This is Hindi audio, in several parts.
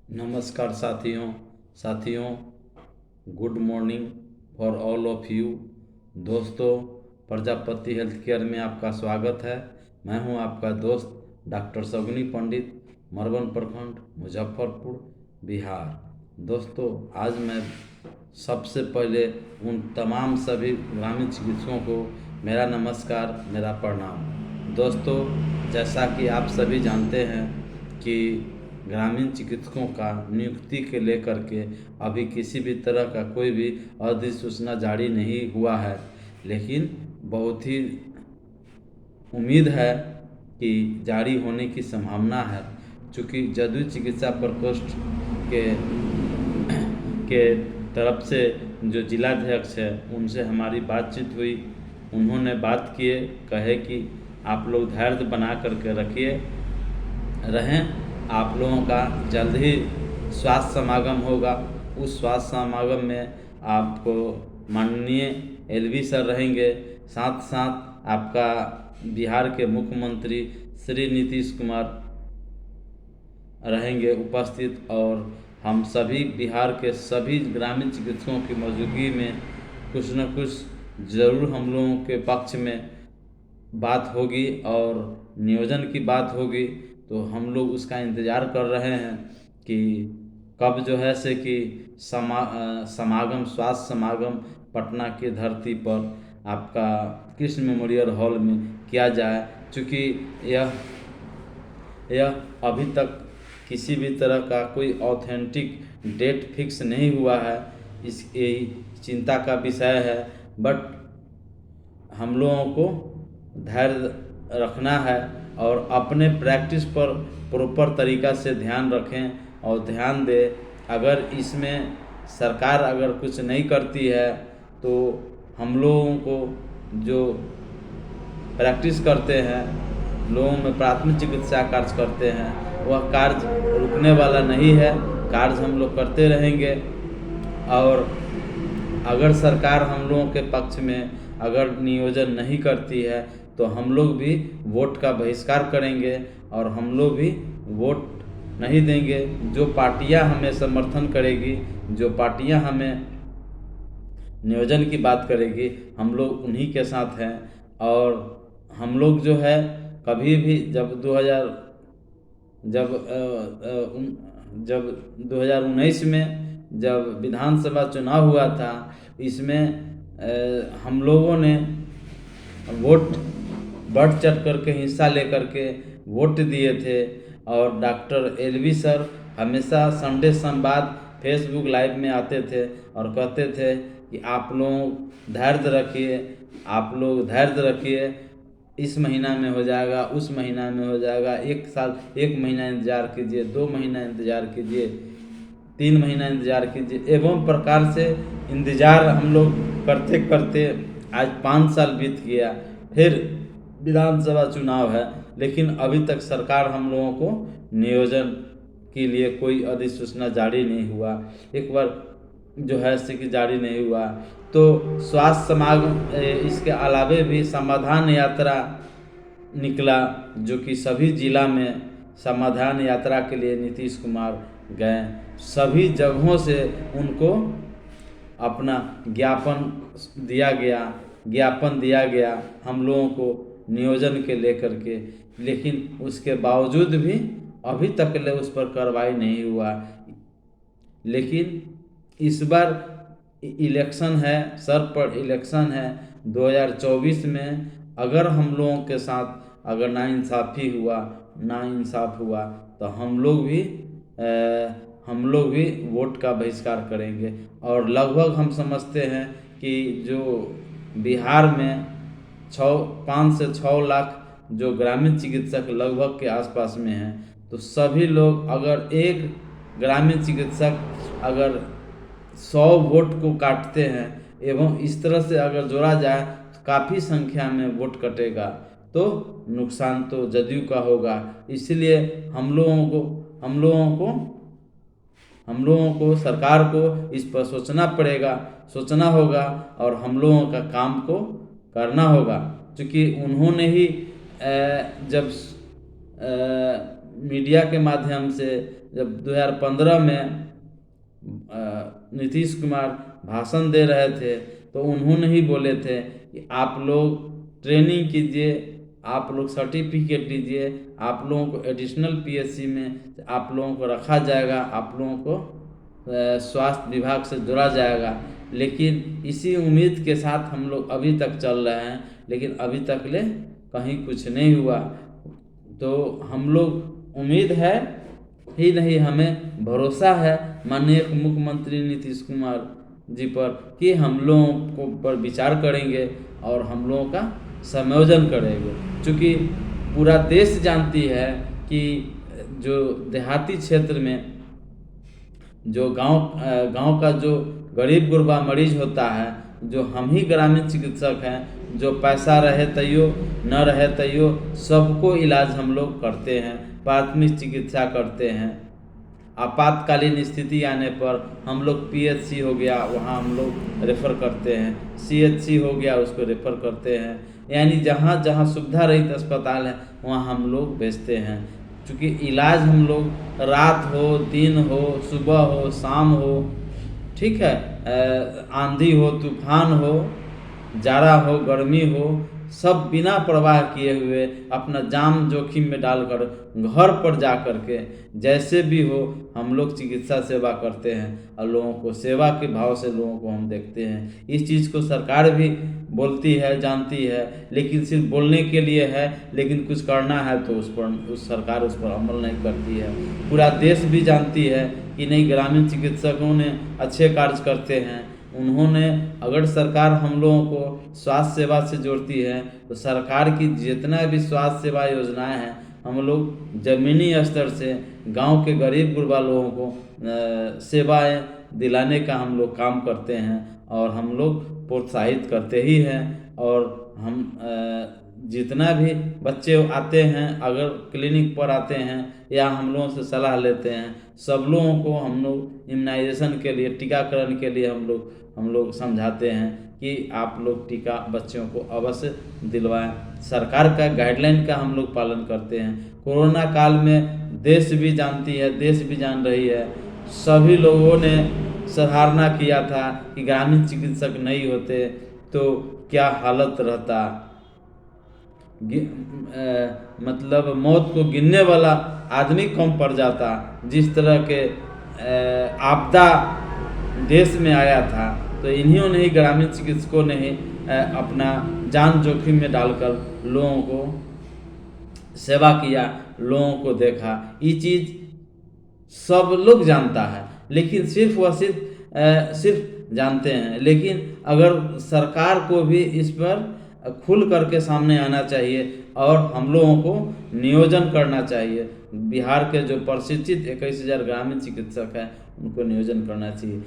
नमस्कार साथियों, good morning for all of you. दोस्तों, प्रजापति हेल्थ केयर में आपका स्वागत है। मैं हूं आपका दोस्त डॉक्टर शगुनी पंडित, मरवन प्रखंड, मुजफ्फरपुर, बिहार। दोस्तों, आज मैं सबसे पहले उन तमाम सभी ग्रामीण चिकित्सकों को मेरा नमस्कार, मेरा प्रणाम। दोस्तों, जैसा कि आप सभी जानते हैं कि ग्रामीण चिकित्सकों का नियुक्ति के लेकर के अभी किसी भी तरह का कोई भी अधिसूचना जारी नहीं हुआ है, लेकिन बहुत ही उम्मीद है कि जारी होने की संभावना है। चूँकि जदयू चिकित्सा प्रकोष्ठ के के तरफ से जो जिलाध्यक्ष है उनसे हमारी बातचीत हुई। उन्होंने बात किए, कहे कि आप लोग धैर्य बना करके रखिए रहें, आप लोगों का जल्द ही स्वास्थ्य समागम होगा। उस स्वास्थ्य समागम में आपको माननीय एलवी सर रहेंगे, साथ साथ आपका बिहार के मुख्यमंत्री श्री नीतीश कुमार रहेंगे उपस्थित, और हम सभी बिहार के सभी ग्रामीण चिकित्सकों की मौजूदगी में कुछ न कुछ ज़रूर हम लोगों के पक्ष में बात होगी और नियोजन की बात होगी। तो हम लोग उसका इंतज़ार कर रहे हैं कि कब जो है से कि स्वास्थ्य समागम पटना की धरती पर आपका कृष्ण मेमोरियल हॉल में किया जाए। चूँकि यह यह अभी तक किसी भी तरह का कोई ऑथेंटिक डेट फिक्स नहीं हुआ है, इस यही चिंता का विषय है। बट हम लोगों को धैर्य रखना है और अपने प्रैक्टिस पर प्रॉपर तरीक़ा से ध्यान रखें और ध्यान दें। अगर इसमें सरकार अगर कुछ नहीं करती है तो हम लोगों को जो प्रैक्टिस करते हैं, लोगों में प्राथमिक चिकित्सा कार्य करते हैं, वह कार्य रुकने वाला नहीं है। कार्य हम लोग करते रहेंगे और अगर सरकार हम लोगों के पक्ष में अगर नियोजन नहीं करती है तो हम लोग भी वोट का बहिष्कार करेंगे और हम लोग भी वोट नहीं देंगे। जो पार्टियां हमें समर्थन करेगी, जो पार्टियां हमें नियोजन की बात करेगी, हम लोग उन्हीं के साथ हैं। और हम लोग जो है कभी भी जब 2019 में जब विधानसभा चुनाव हुआ था, इसमें हम लोगों ने वोट बढ़ चढ़ करके हिस्सा लेकर के वोट दिए थे। और डॉक्टर एलवी सर हमेशा संडे संवाद फेसबुक लाइव में आते थे और कहते थे कि आप लोग धैर्य रखिए, आप लोग धैर्य रखिए, इस महीना में हो जाएगा, उस महीना में हो जाएगा, 1 महीना इंतज़ार कीजिए, 2 महीना इंतज़ार कीजिए, 3 महीना इंतज़ार कीजिए। एवं प्रकार से इंतज़ार हम लोग करते करते आज 5 साल बीत गया। फिर विधानसभा चुनाव है, लेकिन अभी तक सरकार हम लोगों को नियोजन के लिए कोई अधिसूचना जारी नहीं हुआ। एक बार जो है कि जारी नहीं हुआ तो स्वास्थ्य समागम, इसके अलावे भी समाधान यात्रा निकला, जो कि सभी जिला में समाधान यात्रा के लिए नीतीश कुमार गए। सभी जगहों से उनको अपना ज्ञापन दिया गया हम लोगों को नियोजन के लेकर के, लेकिन उसके बावजूद भी अभी तक ले उस पर कार्रवाई नहीं हुआ। लेकिन इस बार इलेक्शन है, सर पर इलेक्शन है 2024 में, अगर हम लोगों के साथ अगर नाइंसाफ़ी हुआ तो हम लोग भी वोट का बहिष्कार करेंगे। और लगभग हम समझते हैं कि जो बिहार में 5 से 6 लाख जो ग्रामीण चिकित्सक लगभग के आसपास में हैं, तो सभी लोग अगर एक ग्रामीण चिकित्सक अगर 100 वोट को काटते हैं एवं इस तरह से अगर जोड़ा जाए तो काफ़ी संख्या में वोट कटेगा, तो नुकसान तो जदयू का होगा। इसलिए हम लोगों को सरकार को इस पर सोचना होगा और हम लोगों का काम को करना होगा। क्योंकि उन्होंने ही जब मीडिया के माध्यम से जब 2015 में नीतीश कुमार भाषण दे रहे थे तो उन्होंने ही बोले थे कि आप लोग ट्रेनिंग कीजिए, आप लोग सर्टिफिकेट लीजिए, आप लोगों को एडिशनल पीएससी में आप लोगों को रखा जाएगा, आप लोगों को स्वास्थ्य विभाग से जोड़ा जाएगा। लेकिन इसी उम्मीद के साथ हम लोग अभी तक चल रहे हैं, लेकिन अभी तक ले कहीं कुछ नहीं हुआ। तो हम लोग उम्मीद है ही नहीं, हमें भरोसा है माननीय मुख्यमंत्री नीतीश कुमार जी पर कि हम लोगों को पर विचार करेंगे और हम लोगों का समायोजन करेंगे। क्योंकि पूरा देश जानती है कि जो देहाती क्षेत्र में जो गांव का जो गरीब गुरबा मरीज होता है, जो हम ही ग्रामीण चिकित्सक हैं, जो पैसा रहे तैयो न रहे तैयो सबको इलाज हम लोग करते हैं, प्राथमिक चिकित्सा करते हैं। आपातकालीन स्थिति आने पर हम लोग पीएचसी हो गया वहाँ हम लोग रेफ़र करते हैं, सीएचसी हो गया उसको रेफ़र करते हैं, यानी जहाँ जहाँ सुविधा रहित अस्पताल है वहाँ हम लोग भेजते हैं। क्योंकि इलाज हम लोग रात हो, दिन हो, सुबह हो, शाम हो, ठीक है, आंधी हो, तूफान हो, जाड़ा हो, गर्मी हो, सब बिना परवाह किए हुए अपना जान जोखिम में डालकर घर पर जा कर के जैसे भी हो हम लोग चिकित्सा सेवा करते हैं और लोगों को सेवा के भाव से लोगों को हम देखते हैं। इस चीज़ को सरकार भी बोलती है, जानती है, लेकिन सिर्फ बोलने के लिए है, लेकिन कुछ करना है तो उस सरकार उस पर अमल नहीं करती है। पूरा देश भी जानती है कि नहीं, ग्रामीण चिकित्सकों ने अच्छे कार्य करते हैं। उन्होंने अगर सरकार हम लोगों को स्वास्थ्य सेवा से जोड़ती है तो सरकार की जितना भी स्वास्थ्य सेवा योजनाएं हैं हम लोग ज़मीनी स्तर से गांव के गरीब गुरबा लोगों को सेवाएं दिलाने का हम लोग काम करते हैं और हम लोग प्रोत्साहित करते ही हैं। और हम जितना भी बच्चे आते हैं, अगर क्लिनिक पर आते हैं या हम लोगों से सलाह लेते हैं, सब लोगों को हम लोग इम्यूनाइजेशन के लिए, टीकाकरण के लिए हम लोग समझाते हैं कि आप लोग टीका बच्चों को अवश्य दिलवाएं। सरकार का गाइडलाइन का हम लोग पालन करते हैं। कोरोना काल में देश भी जानती है, देश भी जान रही है, सभी लोगों ने सराहना किया था कि ग्रामीण चिकित्सक नहीं होते तो क्या हालत रहता, मतलब मौत को गिनने वाला आदमी कम पड़ जाता। जिस तरह के आपदा देश में आया था तो इन्हीं ने ही, ग्रामीण चिकित्सकों ने ही अपना जान जोखिम में डालकर लोगों को सेवा किया, लोगों को देखा। ये चीज़ सब लोग जानता है, लेकिन सिर्फ वह सिर्फ जानते हैं। लेकिन अगर सरकार को भी इस पर खुल करके सामने आना चाहिए और हम लोगों को नियोजन करना चाहिए। बिहार के जो प्रशिक्षित 21,000 ग्रामीण चिकित्सक हैं उनको नियोजन करना चाहिए।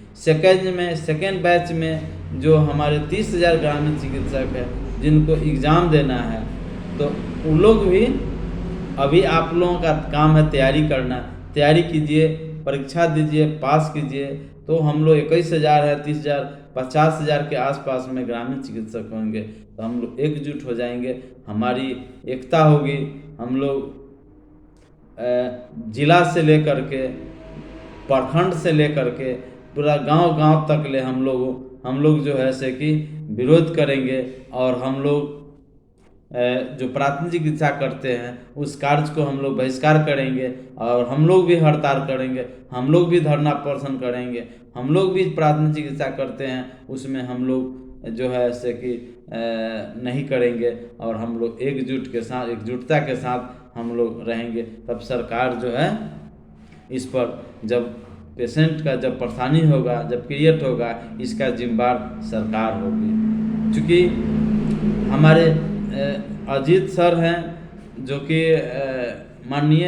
सेकेंड बैच में जो हमारे 30,000 ग्रामीण चिकित्सक हैं जिनको एग्ज़ाम देना है, तो उन लोग भी, अभी आप लोगों का काम है तैयारी करना, तैयारी कीजिए, परीक्षा दीजिए, पास कीजिए, तो हम लोग 21,000 है, 30,000, 50,000 के आसपास में ग्रामीण चिकित्सक होंगे तो हम लोग एकजुट हो जाएंगे, हमारी एकता होगी। हम लोग जिला से लेकर के, प्रखंड से लेकर के पूरा गांव तक ले हम लोग जो है से कि विरोध करेंगे और हम लोग जो प्राथमिक चिकित्सा करते हैं उस कार्य को हम लोग बहिष्कार करेंगे और हम लोग भी हड़ताल करेंगे, हम लोग भी धरना प्रदर्शन करेंगे। हम लोग भी प्राथमिक चिकित्सा करते हैं उसमें हम लोग जो है ऐसे कि नहीं करेंगे और हम लोग एकजुटता के साथ हम लोग रहेंगे। तब सरकार जो है इस पर, जब पेशेंट का जब परेशानी होगा, जब क्रिएट होगा, इसका जिम्मेदार सरकार होगी। क्योंकि हमारे अजीत सर हैं जो कि माननीय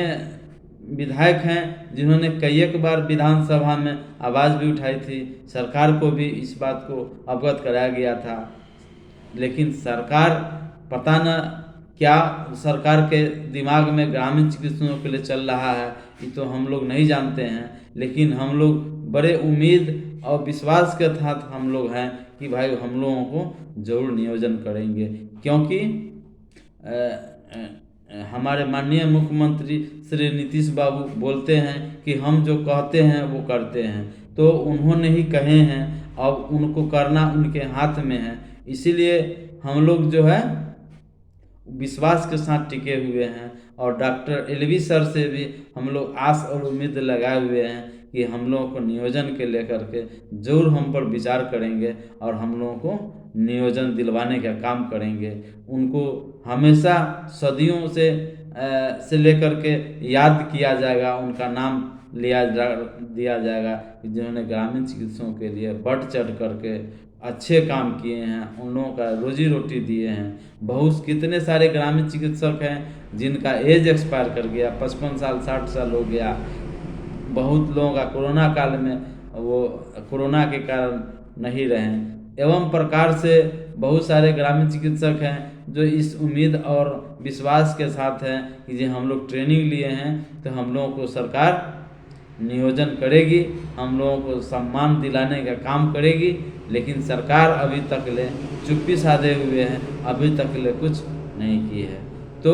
विधायक हैं, जिन्होंने कई एक बार विधानसभा में आवाज़ भी उठाई थी, सरकार को भी इस बात को अवगत कराया गया था। लेकिन सरकार, पता न क्या सरकार के दिमाग में ग्रामीण चिकित्सकों के लिए चल रहा है, ये तो हम लोग नहीं जानते हैं। लेकिन हम लोग बड़े उम्मीद और विश्वास के साथ हम लोग हैं कि भाई हम लोगों को जरूर नियोजन करेंगे, क्योंकि हमारे माननीय मुख्यमंत्री श्री नीतीश बाबू बोलते हैं कि हम जो कहते हैं वो करते हैं, तो उन्होंने ही कहे हैं, अब उनको करना उनके हाथ में है। इसीलिए हम लोग जो है विश्वास के साथ टिके हुए हैं और डॉक्टर एलवी सर से भी हम लोग आस और उम्मीद लगाए हुए हैं कि हम लोगों को नियोजन के लेकर के ज़रूर हम पर विचार करेंगे और हम लोगों को नियोजन दिलवाने का काम करेंगे। उनको हमेशा सदियों से लेकर के याद किया जाएगा, उनका नाम दिया जाएगा कि जिन्होंने ग्रामीण चिकित्सकों के लिए बढ़ चढ़ करके अच्छे काम किए हैं, उन लोगों का रोजी रोटी दिए हैं। बहुत कितने सारे ग्रामीण चिकित्सक हैं जिनका एज एक्सपायर कर गया, 55 साल 60 साल हो गया। बहुत लोगों का कोरोना काल में वो कोरोना के कारण नहीं रहे। एवं प्रकार से बहुत सारे ग्रामीण चिकित्सक हैं जो इस उम्मीद और विश्वास के साथ हैं कि जो हम लोग ट्रेनिंग लिए हैं तो हम लोगों को सरकार नियोजन करेगी, हम लोगों को सम्मान दिलाने का काम करेगी। लेकिन सरकार अभी तक ले चुप्पी साधे हुए हैं, अभी तक ले कुछ नहीं की है। तो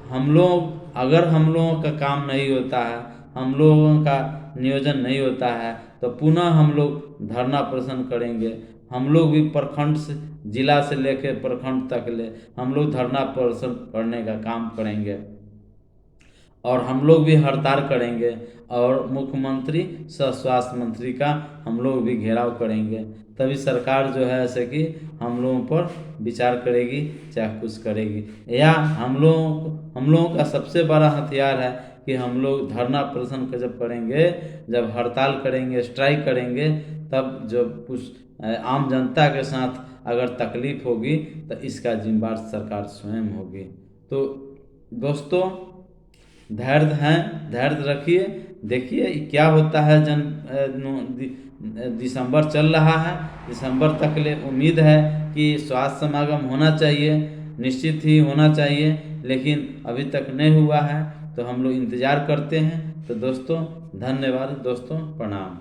हम लोग अगर हम लोगों का काम नहीं होता है, हम लोगों का नियोजन नहीं होता है, तो पुनः हम लोग धरना प्रदर्शन करेंगे। हम लोग भी प्रखंड से जिला से लेकर प्रखंड तक ले हम लोग धरना प्रदर्शन करने का काम करेंगे और हम लोग भी हड़ताल करेंगे और मुख्यमंत्री स्वास्थ्य मंत्री का हम लोग भी घेराव करेंगे। तभी सरकार जो है ऐसे कि हम लोगों पर विचार करेगी, चाहे कुछ करेगी। या हम लोगों का सबसे बड़ा हथियार है कि हम लोग धरना प्रदर्शन जब करेंगे, जब हड़ताल करेंगे, स्ट्राइक करेंगे, तब जब कुछ आम जनता के साथ अगर तकलीफ होगी तो इसका जिम्मेदार सरकार स्वयं होगी। तो दोस्तों धैर्य रखिए, देखिए क्या होता है। दिसंबर चल रहा है, दिसंबर तक ले उम्मीद है कि स्वास्थ्य समागम होना चाहिए, निश्चित ही होना चाहिए, लेकिन अभी तक नहीं हुआ है। तो हम लोग इंतज़ार करते हैं। तो दोस्तों धन्यवाद, दोस्तों प्रणाम।